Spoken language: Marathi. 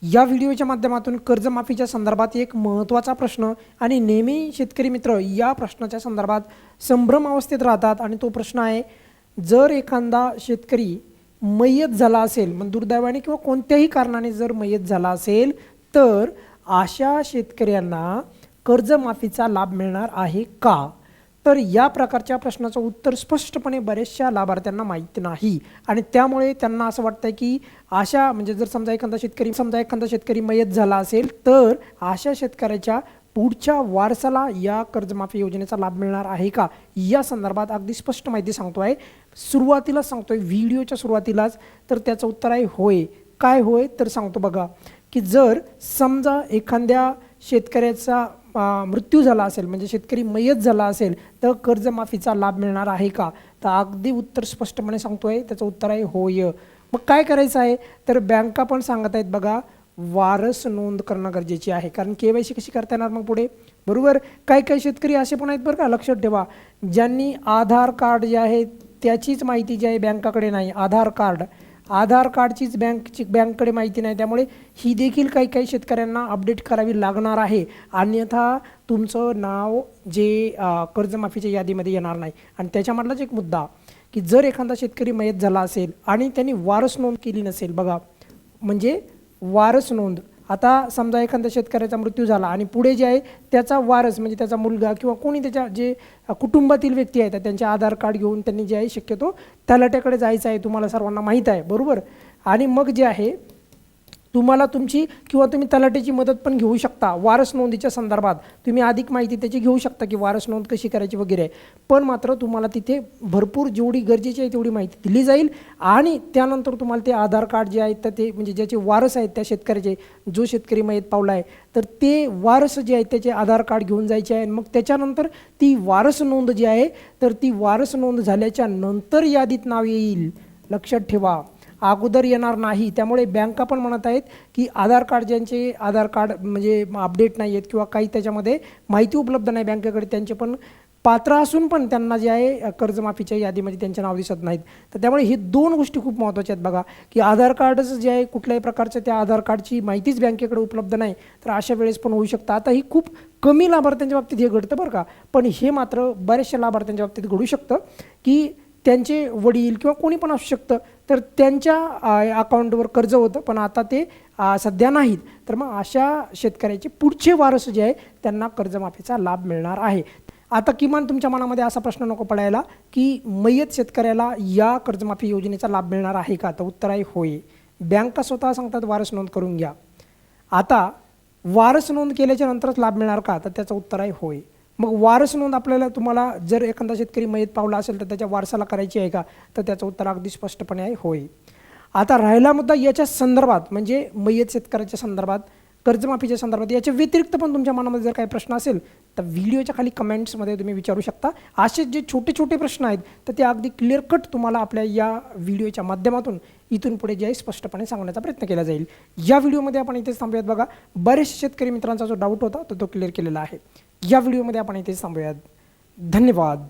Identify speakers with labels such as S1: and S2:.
S1: या व्हिडिओच्या माध्यमातून कर्जमाफीच्या संदर्भात एक महत्त्वाचा प्रश्न आणि नेहमी शेतकरी मित्र या प्रश्नाच्या संदर्भात संभ्रम अवस्थेत राहतात आणि तो प्रश्न आहे, जर एखादा शेतकरी मयत झाला असेल, मग दुर्दैवाने किंवा कोणत्याही कारणाने जर मयत झाला असेल तर अशा शेतकऱ्यांना कर्जमाफीचा लाभ मिळणार आहे का? तर या प्रकारच्या प्रश्नाचं उत्तर स्पष्टपणे बऱ्याचशा लाभार्थ्यांना माहीत नाही आणि त्यामुळे त्यांना असं वाटतं की अशा म्हणजे जर समजा एखादा शेतकरी मयत झाला असेल तर अशा शेतकऱ्याच्या पुढच्या वारसाला या कर्जमाफी योजनेचा लाभ मिळणार आहे का, या संदर्भात अगदी स्पष्ट माहिती सांगतो आहे. सुरुवातीला सांगतोय व्हिडिओच्या सुरुवातीलाच, तर त्याचं उत्तर आहे होय. काय होय तर सांगतो बघा, की जर समजा एखाद्या शेतकऱ्याचा मृत्यू झाला असेल, म्हणजे शेतकरी मयत झाला असेल तर कर्जमाफीचा लाभ मिळणार आहे का? तर अगदी उत्तर स्पष्टपणे सांगतोय, त्याचं उत्तर आहे होय. मग काय करायचं आहे तर बँका पण सांगत आहेत बघा, वारस नोंद करणं गरजेची आहे. कारण KYC कशी करता येणार मग पुढे, बरोबर. काही शेतकरी असे पण आहेत बरं का, लक्षात ठेवा, ज्यांनी आधार कार्ड जे आहे त्याचीच माहिती जी आहे बँकाकडे नाही, आधार कार्डचीच बँककडे माहिती नाही, त्यामुळे ही देखील काही शेतकऱ्यांना अपडेट करावी लागणार आहे, अन्यथा तुमचं नाव जे कर्जमाफीच्या यादीमध्ये येणार नाही. आणि त्याच्यामधलाच एक मुद्दा, की जर एखादा शेतकरी मयत झाला असेल आणि त्यांनी वारस नोंद केली नसेल बघा, म्हणजे वारस नोंद, आता समजा एखाद्या शेतकऱ्याचा मृत्यू झाला आणि पुढे जे आहे त्याचा वारस म्हणजे त्याचा मुलगा किंवा कोणी त्याच्या जे कुटुंबातील व्यक्ती आहेत त्यांचे आधार कार्ड घेऊन त्यांनी जे आहे शक्यतो तलाट्याकडे जायचं आहे, तुम्हाला सर्वांना माहीत आहे, बरोबर. आणि मग जे आहे तुम्हाला तुमची किंवा तुम्ही तलाट्याची मदत पण घेऊ शकता वारस नोंदीच्या संदर्भात, तुम्ही अधिक माहिती त्याची घेऊ शकता की वारस नोंद कशी करायची वगैरे. पण मात्र तुम्हाला तिथे भरपूर जेवढी गरजेची आहे तेवढी माहिती दिली जाईल आणि त्यानंतर तुम्हाला ते आधार कार्ड जे आहेत तर ते म्हणजे ज्याचे वारस आहेत त्या शेतकऱ्याचे, जो शेतकरी मयत पावला आहे तर ते वारस जे आहेत त्याचे आधार कार्ड घेऊन जायचे आहे. मग त्याच्यानंतर ती वारस नोंद जी आहे तर ती वारस नोंद झाल्याच्या नंतर यादीत नाव येईल, लक्षात ठेवा, अगोदर येणार नाही. त्यामुळे बँका पण म्हणत आहेत की आधार कार्ड ज्यांचे आधार कार्ड म्हणजे अपडेट नाही आहेत किंवा काही त्याच्यामध्ये माहिती उपलब्ध नाही बँकेकडे, त्यांचे पण पात्र असून पण त्यांना जे आहे कर्जमाफीच्या यादीमध्ये त्यांचे नाव दिसत नाहीत. तर त्यामुळे हे दोन गोष्टी खूप महत्त्वाच्या आहेत बघा, की आधार कार्डच जे आहे कुठल्याही प्रकारचं त्या आधार कार्डची माहितीच बँकेकडे उपलब्ध नाही तर अशा वेळेस पण होऊ शकतं. आता ही खूप कमी लाभार्थ्यांच्या बाबतीत हे घडतं बरं का, पण हे मात्र बऱ्याचशा लाभार्थ्यांच्या बाबतीत घडू शकतं की त्यांचे वडील किंवा कोणी पण असू शकतं तर त्यांच्या अकाउंटवर कर्ज होतं पण आता ते सध्या नाहीत, तर मग अशा शेतकऱ्याचे पुढचे वारस जे आहे त्यांना कर्जमाफीचा लाभ मिळणार आहे. आता किमान तुमच्या मनामध्ये असा प्रश्न नको पडायला की मयत शेतकऱ्याला या कर्जमाफी योजनेचा लाभ मिळणार आहे का? तर उत्तर आहे होय. बँका स्वतः सांगतात वारस नोंद करून घ्या. आता वारस नोंद केल्याच्या नंतरच लाभ मिळणार का? तर त्याचं उत्तर आहे होय. मग वारस नोंद आपल्याला तुम्हाला जर एखादा शेतकरी मयत पावला असेल तर त्याच्या वारसाला करायची आहे का? तर त्याचं उत्तर अगदी स्पष्टपणे आहे होय. आता राहिला मुद्दा याच्या संदर्भात म्हणजे मयत शेतकऱ्याच्या संदर्भात, कर्जमाफीच्या संदर्भात, याच्या व्यतिरिक्त पण तुमच्या मनामध्ये जर काही प्रश्न असेल तर व्हिडिओच्या खाली कमेंट्समध्ये तुम्ही विचारू शकता. असे जे छोटे प्रश्न आहेत तर ते अगदी क्लिअर कट तुम्हाला आपल्या या व्हिडिओच्या माध्यमातून इथून पुढे जे आहे स्पष्टपणे सांगण्याचा प्रयत्न केला जाईल. या व्हिडिओमध्ये आपण इथेच थांबूयात बघा, बरेचसे शेतकरी मित्रांचा जो डाऊट होता तो क्लिअर केलेला आहे. या व्हिडिओमध्ये आपण इथेच थांबूयात. धन्यवाद.